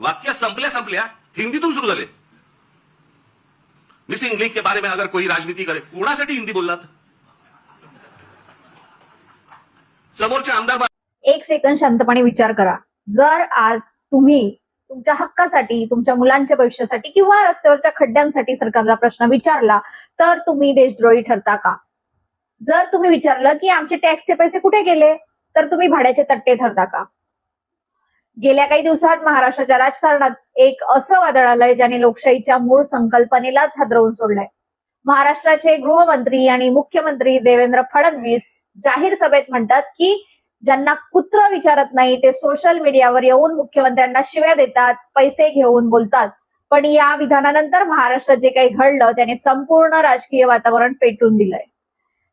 वाक्य संपल्या संपल्या हिंदीतून सुरू झाले। मिसिंग लिंक के बारे में अगर कोई राजनीति करे, कोणासाठी हिंदी बोललात? समोरचे आमदार एक सेकंद शांतपणे विचार करा। जर आज तुम्ही तुमच्या हक्कासाठी, तुमच्या मुलांच्या भविष्यासाठी किंवा रस्त्यावरच्या खड्ड्यांसाठी सरकारला प्रश्न विचारला तर तुम्ही देशद्रोही ठरता का? जर तुम्ही विचारलं की आमचे टॅक्सचे पैसे कुठे गेले तर तुम्ही भाड्याचे तट्टे ठरता का? गेल्या काही दिवसात महाराष्ट्राच्या राजकारणात एक असं वादळ आलंय ज्याने लोकशाहीच्या मूळ संकल्पनेलाच हादरवून सोडलंय। महाराष्ट्राचे गृहमंत्री आणि मुख्यमंत्री देवेंद्र फडणवीस जाहीर सभेत म्हणतात की ज्यांना कुत्र विचारत नाही ते सोशल मीडियावर येऊन मुख्यमंत्र्यांना शिव्या देतात, पैसे घेऊन बोलतात। पण या विधानानंतर महाराष्ट्रात जे काही घडलं त्याने संपूर्ण राजकीय वातावरण पेटून दिलंय।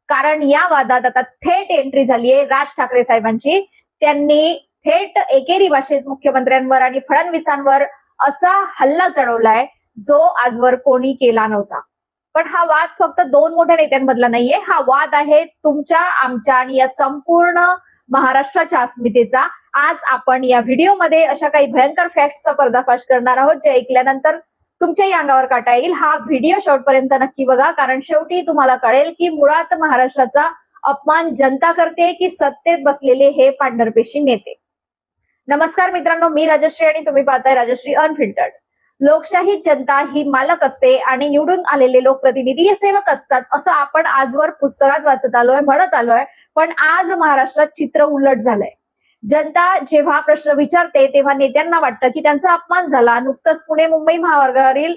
कारण या वादात आता थेट एंट्री झालीये राज ठाकरे साहेबांची। त्यांनी थेट एकेरी भाषेत मुख्यमंत्र्यांवर आणि फडणवीसांवर असा हल्ला चढवलाय जो आजवर कोणी केला नव्हता। पण हा वाद फक्त दोन मोठ्या नेत्यांमधला नाहीये, हा वाद आहे तुमच्या, आमच्या आणि या संपूर्ण महाराष्ट्राच्या अस्मितेचा। आज आपण या व्हिडिओमध्ये अशा काही भयंकर फॅक्टचा पर्दाफाश करणार आहोत जे ऐकल्यानंतर तुमच्याही अंगावर काटा येईल। हा व्हिडिओ शेवटपर्यंत नक्की बघा, कारण शेवटी तुम्हाला कळेल की मुळात महाराष्ट्राचा अपमान जनता करते की सत्तेत बसलेले हे पांढरपेशी नेते। नमस्कार मित्रांनो, मी राजश्री आणि तुम्ही पाहताय राजश्री अनफिल्टर्ड। लोकशाही जनता ही मालक असते आणि निवडून आलेले लोकप्रतिनिधी हे सेवक असतात असं आपण आजवर पुस्तकात वाचत आलोय, म्हणत आलोय। पण आज महाराष्ट्रात चित्र उलट झालंय। जनता जेव्हा प्रश्न विचारते तेव्हा नेत्यांना वाटतं की त्यांचा अपमान झाला। नुकतंच पुणे मुंबई महामार्गावरील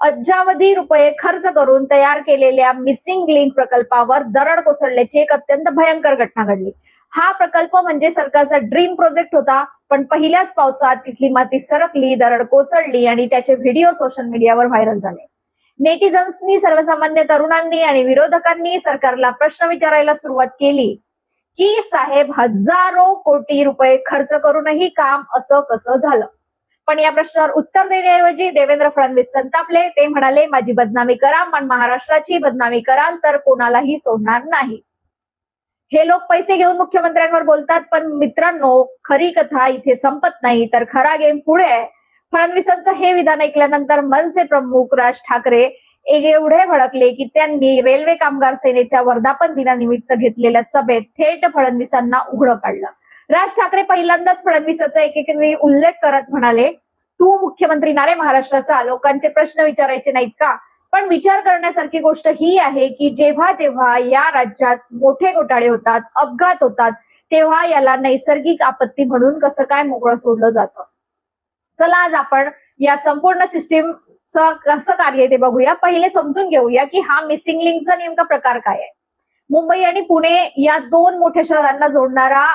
अब्जावधी रुपये खर्च करून तयार केलेल्या मिसिंग लिंक प्रकल्पावर दरड कोसळल्याची एक अत्यंत भयंकर घटना घडली। हा प्रकल्प म्हणजे सरकारचा ड्रीम प्रोजेक्ट होता, पण पहिल्याच पावसात तिथली माती सरकली, दरड कोसळली आणि त्याचे व्हिडिओ सोशल मीडियावर व्हायरल झाले। नेटिझन्सनी, सर्वसामान्य तरुणांनी आणि विरोधकांनी सरकारला प्रश्न विचारायला सुरुवात केली की साहेब, हजारो कोटी रुपये खर्च करूनही काम असं कसं झालं? पण या प्रश्नावर उत्तर देण्याऐवजी देवेंद्र फडणवीस संतापले। ते म्हणाले, माझी बदनामी करा, पण महाराष्ट्राची बदनामी कराल तर कोणालाही सोडणार नाही। हे लोक पैसे घेऊन मुख्यमंत्र्यांवर बोलतात, पण मित्रांनो खरी कथा इथे संपत नाही, तर खरा गेम पुढे आहे। फडणवीसांचं हे विधान ऐकल्यानंतर मनसे प्रमुख राज ठाकरे एवढे भडकले की त्यांनी रेल्वे कामगार सेनेच्या वर्धापन दिनानिमित्त घेतलेल्या सभेत थेट फडणवीसांना उघडं काढलं। राज ठाकरे पहिल्यांदाच फडणवीसाचा एकेरी उल्लेख करत म्हणाले, तू मुख्यमंत्री ना रे महाराष्ट्राचा, लोकांचे प्रश्न विचारायचे नाहीत का? पण विचार करण्यासारखी गोष्ट ही आहे की जेव्हा जेव्हा या राज्यात मोठे घोटाळे होतात, अपघात होतात, तेव्हा याला नैसर्गिक आपत्ती म्हणून कसं काय मोकळं सोडलं जातं। चला आज आपण या संपूर्ण सिस्टीमचं कसं कार्य ते बघूया। पहिले समजून घेऊया की हा मिसिंग लिंकचा नेमका प्रकार काय आहे। मुंबई आणि पुणे या दोन मोठ्या शहरांना जोडणारा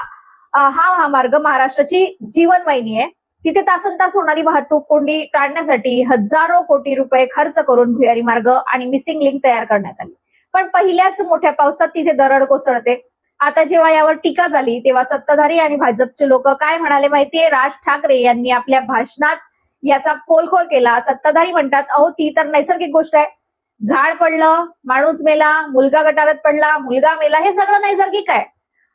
हा महामार्ग महाराष्ट्राची जीवनवाहिनी आहे। तिथे तासनतास होणारी वाहतूक कोंडी टाळण्यासाठी हजारो कोटी रुपये खर्च करून भुयारी मार्ग आणि मिसिंग लिंक तयार करण्यात आली। पण पहिल्याच मोठ्या पावसात तिथे दरड कोसळते। आता जेव्हा यावर टीका झाली तेव्हा सत्ताधारी आणि भाजपचे लोक काय म्हणाले माहितीये? राज ठाकरे यांनी आपल्या भाषणात याचा पोलखोल केला। सत्ताधारी म्हणतात, अहो ती तर नैसर्गिक गोष्ट आहे, झाड पडलं, माणूस मेला, मुलगा गटारात पडला, मुलगा मेला, हे सगळं नैसर्गिक आहे।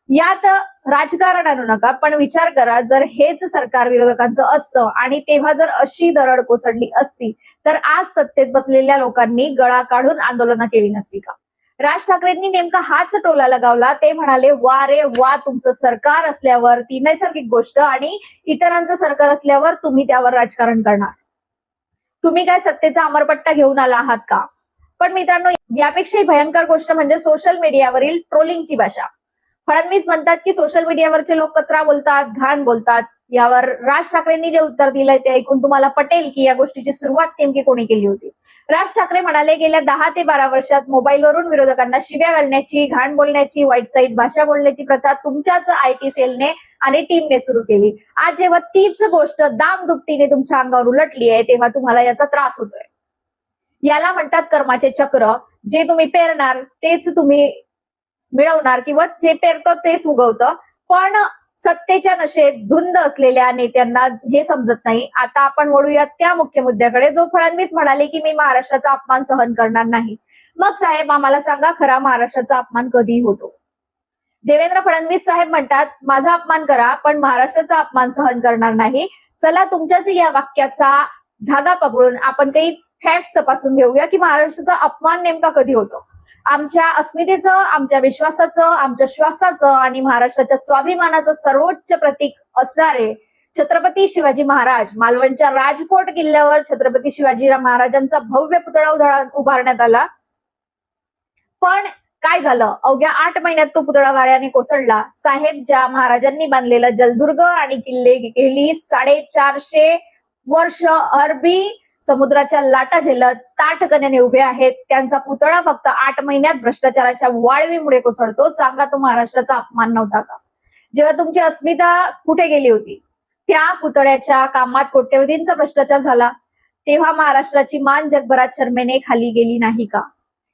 यात राजकारण आणू नका, पण विचार करा, जर हेच सरकार विरोधकांचं असतं आणि तेव्हा जर अशी दरड कोसळली असती तर आज सत्तेत बसलेल्या लोकांनी गळा काढून आंदोलनं केली नसती का? राज ठाकरेंनी नेमका हाच टोला लगावला। ते म्हणाले, वा रे वा, तुमचं सरकार असल्यावर ती नैसर्गिक गोष्ट आणि इतरांचं सरकार असल्यावर तुम्ही त्यावर राजकारण करणार, तुम्ही काय सत्तेचा अमरपट्टा घेऊन आला आहात का? पण मित्रांनो, यापेक्षाही भयंकर गोष्ट म्हणजे सोशल मीडियावरील ट्रोलिंगची भाषा। फडणवीस म्हणतात की सोशल मीडियावरचे लोक कचरा बोलतात, घाण बोलतात। यावर राज ठाकरेंनी जे उत्तर दिलंय ते ऐकून तुम्हाला पटेल की या गोष्टीची सुरुवात नेमकी कोणी केली होती। राज ठाकरे म्हणाले, गेल्या 10 ते 12 वर्षात मोबाईलवरून विरोधकांना शिव्या घालण्याची, घाण बोलण्याची, वाईट साईट भाषा बोलण्याची प्रथा तुमच्याच IT सेलने आणि टीमने सुरू केली। आज जेव्हा तीच गोष्ट दामदुपटीने तुमच्या अंगावर उलटली आहे तेव्हा तुम्हाला याचा त्रास होतोय। याला म्हणतात कर्माचे चक्र। जे तुम्ही पेरणार तेच तुम्ही मिळवणार, किंवा जे पेरतं तेच उगवतं। पण सत्तेच्या नशेत धुंद असलेल्या नेत्यांना हे समजत नाही। आता आपण वळूयात त्या मुख्य मुद्द्याकडे, जो फडणवीस म्हणाले की मी महाराष्ट्राचा अपमान सहन करणार नाही। मग साहेब आम्हाला सांगा, खरा महाराष्ट्राचा अपमान कधी होतो? देवेंद्र फडणवीस साहेब म्हणतात, माझा अपमान करा पण महाराष्ट्राचा अपमान सहन करणार नाही। चला तुमच्याच या वाक्याचा धागा पकडून आपण काही फॅक्ट्स तपासून घेऊया की महाराष्ट्राचा अपमान नेमका कधी होतो. आमच्या अस्मितेचं, आमच्या विश्वासाचं, आमच्या श्वासाचं आणि महाराष्ट्राच्या स्वाभिमानाचं सर्वोच्च प्रतीक असणारे छत्रपती शिवाजी महाराज, मालवणच्या राजकोट किल्ल्यावर छत्रपती शिवाजी महाराजांचा भव्य पुतळा उभारण्यात आला. पण काय झालं, अवघ्या 8 महिन्यात तो पुतळा वाऱ्याने कोसळला. साहेब, ज्या महाराजांनी बांधलेला जलदुर्ग आणि किल्ले गेली 450 वर्ष अरबी समुद्राच्या लाटा झेलत ताठकण्याने उभे आहेत, त्यांचा पुतळा फक्त 8 महिन्यात भ्रष्टाचाराच्या वाळवीमुळे कोसळतो. सांगा, तो महाराष्ट्राचा अपमान नव्हता का? जेव्हा तुमची अस्मिता कुठे गेली होती, त्या पुतळ्याच्या कामात कोट्यवधींचा भ्रष्टाचार झाला, तेव्हा महाराष्ट्राची मान जगभरात शर्मेने खाली गेली नाही का?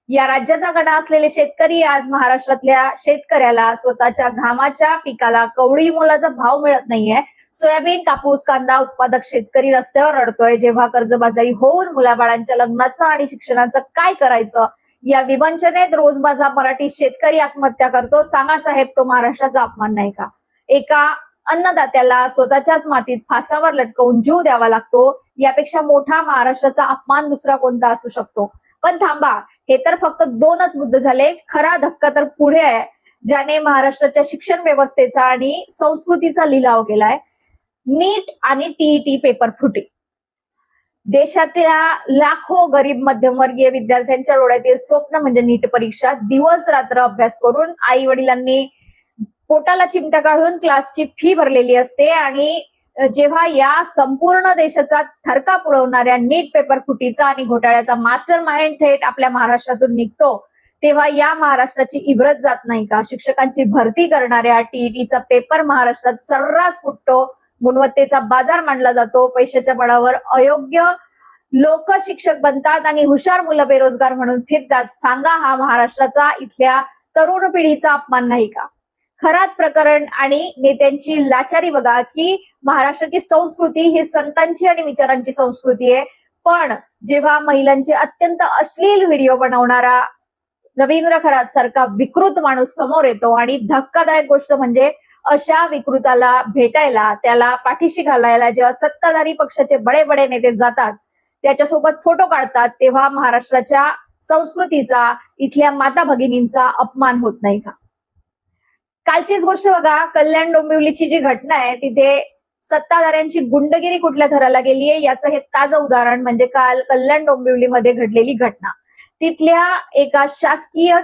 या राज्याचा गणा असलेले शेतकरी आज महाराष्ट्रातल्या शेतकऱ्याला स्वतःच्या घामाच्या पिकाला कवडी मोलाचा भाव मिळत नाहीये. सोयाबीन, कापूस, कांदा उत्पादक शेतकरी रस्त्यावर रडतोय. जेव्हा कर्जबाजारी होऊन मुलाबाळांच्या लग्नाचं आणि शिक्षणाचं काय करायचं या विवंचनेत रोजबाजा मराठी शेतकरी आत्महत्या करतो. सांगा साहेब, तो महाराष्ट्राचा अपमान नाही का? एका अन्नदात्याला स्वतःच्याच मातीत फासावर लटकवून जीव द्यावा लागतो, यापेक्षा मोठा महाराष्ट्राचा अपमान दुसरा कोणता असू शकतो? पण थांबा, हे तर फक्त 2च मुद्दे झाले. खरा धक्का तर पुढे आहे, ज्याने महाराष्ट्राच्या शिक्षण व्यवस्थेचा आणि संस्कृतीचा लिलाव केलाय. नीट आणि टीईटी पेपर फुटी. देशातल्या लाखो गरीब मध्यमवर्गीय विद्यार्थ्यांच्या डोळ्यातील स्वप्न म्हणजे नीट परीक्षा. दिवस रात्र अभ्यास करून आई वडिलांनी पोटाला चिमटा काढून क्लासची फी भरलेली असते आणि जेव्हा या संपूर्ण देशाचा थरकाप उडवणाऱ्या नीट पेपर फुटीचा आणि घोटाळ्याचा मास्टर माइंड थेट आपल्या महाराष्ट्रातून निघतो, तेव्हा या महाराष्ट्राची इब्रत जात नाही का? शिक्षकांची भरती करणाऱ्या टीईटीचा पेपर महाराष्ट्रात सर्रास फुटतो. गुणवत्तेचा बाजार मांडला जातो. पैशाच्या बळावर अयोग्य लोक शिक्षक बनतात आणि हुशार मुलं बेरोजगार म्हणून फिरतात. सांगा, हा महाराष्ट्राचा इथल्या तरुण पिढीचा अपमान नाही का? खरात प्रकरण आणि नेत्यांची लाचारी बघा की महाराष्ट्राची संस्कृती ही संतांची आणि विचारांची संस्कृती आहे. पण जेव्हा महिलांचे अत्यंत अश्लील व्हिडिओ बनवणारा रवींद्र खरात सारखा विकृत माणूस समोर येतो आणि धक्कादायक गोष्ट म्हणजे अशा विकृताला भेटायला, त्याला पाठीशी घालायला जेव्हा सत्ताधारी पक्षाचे बडे बडे नेते जातात, त्याच्यासोबत फोटो काढतात, तेव्हा महाराष्ट्राच्या संस्कृतीचा, इथल्या माता भगिनींचा अपमान होत नाही का? कालचीच गोष्ट बघा, कल्याण डोंबिवलीची जी घटना आहे, तिथे सत्ताधाऱ्यांची गुंडगिरी कुठल्या थराला गेली आहे याचं हे ताजं उदाहरण म्हणजे काल कल्याण डोंबिवलीमध्ये घडलेली घटना. तिथल्या एका शासकीय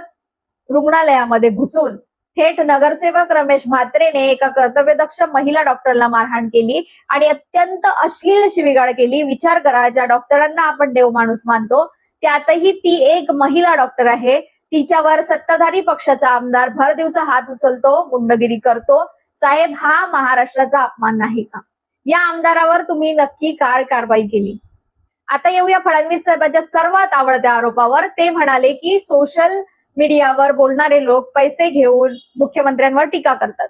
रुग्णालयामध्ये घुसून थेट नगरसेवक रमेश म्हात्रेने एका कर्तव्यदक्ष महिला डॉक्टरला मारहाण केली आणि अत्यंत अश्लील शिवीगाळ केली. विचार करा, ज्या डॉक्टरांना आपण देव माणूस मानतो, त्यातही ती एक महिला डॉक्टर आहे. तिच्यावर सत्ताधारी पक्षाचा आमदार भर दिवसा हात उचलतो, गुंडगिरी करतो. साहेब, हा महाराष्ट्राचा अपमान नाही का? या आमदारावर तुम्ही नक्की काय कारवाई केली? आता येऊया फडणवीस साहेबांच्या सर्वात आवडत्या आरोपावर. ते म्हणाले की सोशल मीडियावर बोलणारे लोक पैसे घेऊन मुख्यमंत्र्यांवर टीका करतात,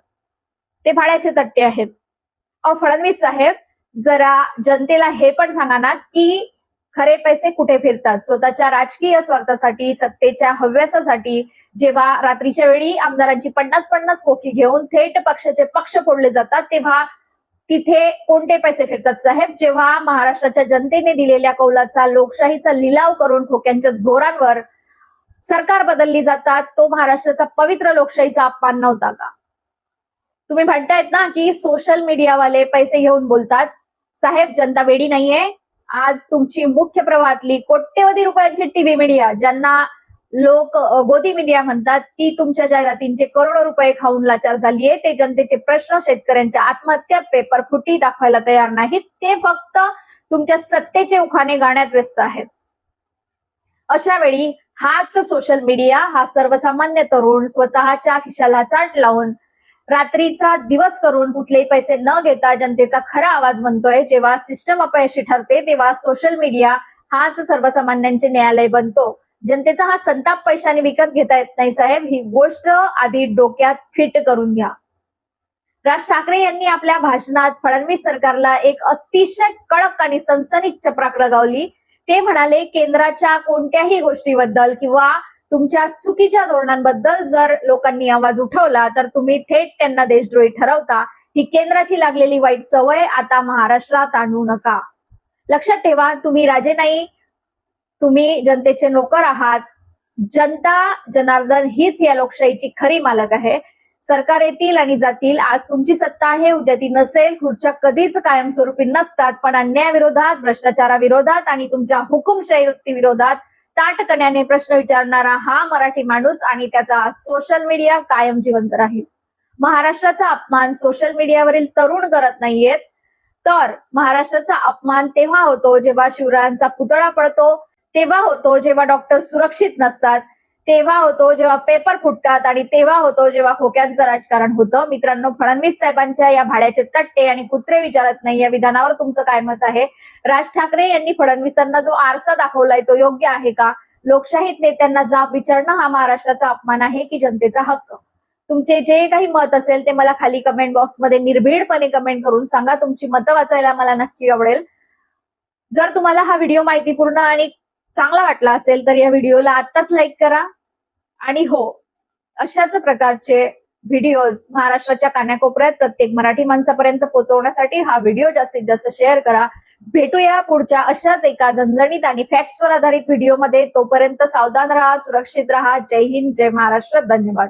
ते भाड्याचे तट्टे आहेत. फडणवीस साहेब, जरा जनतेला हे पण सांगा ना की खरे पैसे कुठे फिरतात? स्वतःच्या राजकीय स्वार्थासाठी, सत्तेच्या हव्यासासाठी जेव्हा रात्रीच्या वेळी आमदारांची 50-50 खोकी घेऊन थेट पक्षाचे पक्ष फोडले जातात, तेव्हा तिथे कोणते पैसे फिरतात साहेब? जेव्हा महाराष्ट्राच्या जनतेने दिलेल्या कौलाचा, लोकशाहीचा लिलाव करून ठोक्यांच्या जोरांवर सरकार बदलली जातात, तो महाराष्ट्राचा पवित्र लोकशाहीचा अपमान नव्हता का? तुम्ही म्हणतायत ना की सोशल मीडियावाले पैसे घेऊन बोलतात. साहेब, जनता वेडी नाहीये. आज तुमची मुख्य प्रवाहातली कोट्यवधी रुपयांची टीव्ही मीडिया, ज्यांना लोक गोदी मीडिया म्हणतात, ती तुमच्या जाहिरातींचे करोडो रुपये खाऊन लाचार झालीये. ते जनतेचे प्रश्न, शेतकऱ्यांच्या आत्महत्या, पेपर फुटी दाखवायला तयार नाहीत. ते फक्त तुमच्या सत्तेचे उखाणे गाण्यात व्यस्त आहेत. अशा वेळी हाच सोशल मीडिया, हा सर्वसामान्य तरुण स्वतःच्या खिशाला चाट लावून रात्रीचा दिवस करून कुठलेही पैसे न घेता जनतेचा खरा आवाज बनतोय. जेव्हा सिस्टम अपयशी ठरते, तेव्हा सोशल मीडिया हाच सर्वसामान्यांचे न्यायालय बनतो. जनतेचा हा संताप पैशाने विकत घेता येत नाही साहेब. ही गोष्ट आधी डोक्यात फिट करून घ्या. राज ठाकरे यांनी आपल्या भाषणात फडणवीस सरकारला एक अतिशय कडक आणि सनसनीत चपराक लगावली. ते म्हणाले, केंद्राच्या कोणत्याही गोष्टीबद्दल किंवा तुमच्या चुकीच्या धोरणांबद्दल जर लोकांनी आवाज उठवला तर तुम्ही थेट त्यांना देशद्रोही ठरवता. ही केंद्राची लागलेली वाईट सवय आता महाराष्ट्रात आणू नका. लक्षात ठेवा, तुम्ही राजे नाही, तुम्ही जनतेचे नोकर आहात. जनता जनार्दन हीच या लोकशाहीची खरी मालक आहे. सरकार येतील आणि जातील. आज तुमची सत्ता आहे, उद्या ती नसेल. खुर्च्या कधीच कायमस्वरूपी नसतात, पण अन्यायाविरोधात, भ्रष्टाचाराविरोधात आणि तुमच्या हुकुमशाही वृत्तीविरोधात ताटकण्याने प्रश्न विचारणारा हा मराठी माणूस आणि त्याचा सोशल मीडिया कायम जिवंत राहील. महाराष्ट्राचा अपमान सोशल मीडियावरील तरुण करत नाहीयेत, तर महाराष्ट्राचा अपमान तेव्हा होतो जेव्हा शिवरायांचा पुतळा पडतो, तेव्हा होतो जेव्हा डॉक्टर सुरक्षित नसतात, तेव्हा होतो जेव्हा पेपर फुटतात आणि तेव्हा होतो जेव्हा खोक्यांचं राजकारण होतं. मित्रांनो, फडणवीस साहेबांच्या या भाड्याचे तट्टे आणि कुत्रे विचारत नाही या विधानावर तुमचं काय मत आहे? राज ठाकरे यांनी फडणवीसांना जो आरसा दाखवलाय तो योग्य आहे का? लोकशाहीत नेत्यांना जाब विचारणं हा महाराष्ट्राचा अपमान आहे की जनतेचा हक्क? तुमचे जे काही मत असेल ते मला खाली कमेंट बॉक्समध्ये निर्भीडपणे कमेंट करून सांगा. तुमची मतं वाचायला मला नक्की आवडेल. जर तुम्हाला हा व्हिडिओ माहितीपूर्ण आणि चांगला वाटला असेल तर या व्हिडिओला आत्ताच लाईक करा. आणि हो, अशाच प्रकारचे व्हिडिओज महाराष्ट्राच्या कानाकोपऱ्यात प्रत्येक मराठी माणसापर्यंत पोहोचवण्यासाठी हा व्हिडिओ जास्तीत जास्त शेअर करा. भेटूया पुढच्या अशाच एका झणझणीत आणि फॅक्ट्सवर आधारित व्हिडिओमध्ये. तोपर्यंत सावधान राहा, सुरक्षित राहा. जय हिंद, जय महाराष्ट्र. धन्यवाद.